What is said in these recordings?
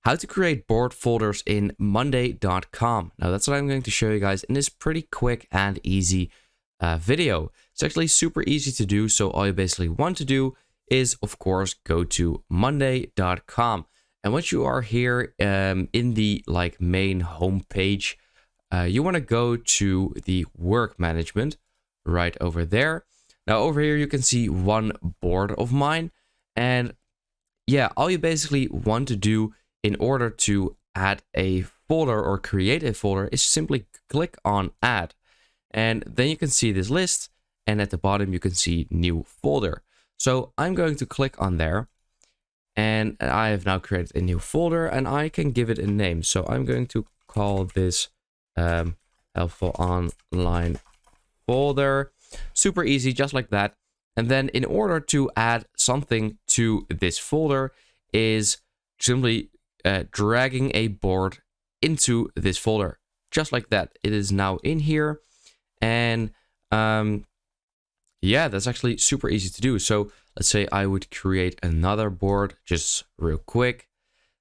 how to create board folders in Monday.com. Now that's what I'm going to show you guys in this pretty quick and easy video. It's actually super easy to do. So all you basically want to do is, of course, go to Monday.com. And once you are here in the main home page, you want to go to the work management right over there. Now over here, you can see one board of mine. And yeah, all you basically want to do in order to add a folder or create a folder is simply click on add. And then you can see this list. And at the bottom, you can see new folder. So I'm going to click on there. And I have now created a new folder and I can give it a name. So I'm going to call this helpful online folder. Super easy, just like that. And then in order to add something to this folder is simply dragging a board into this folder. Just like that. It is now in here. And yeah, that's actually super easy to do. So let's say I would create another board just real quick.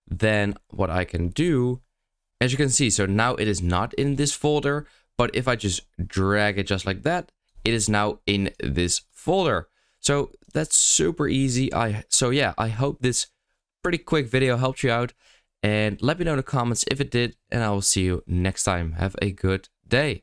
Then what I can do, as you can see, so now it is not in this folder, but if I just drag it just like that, it is now in this folder. So that's super easy. So yeah, I hope this pretty quick video helped you out, and let me know in the comments if it did, and I will see you next time. Have a good day.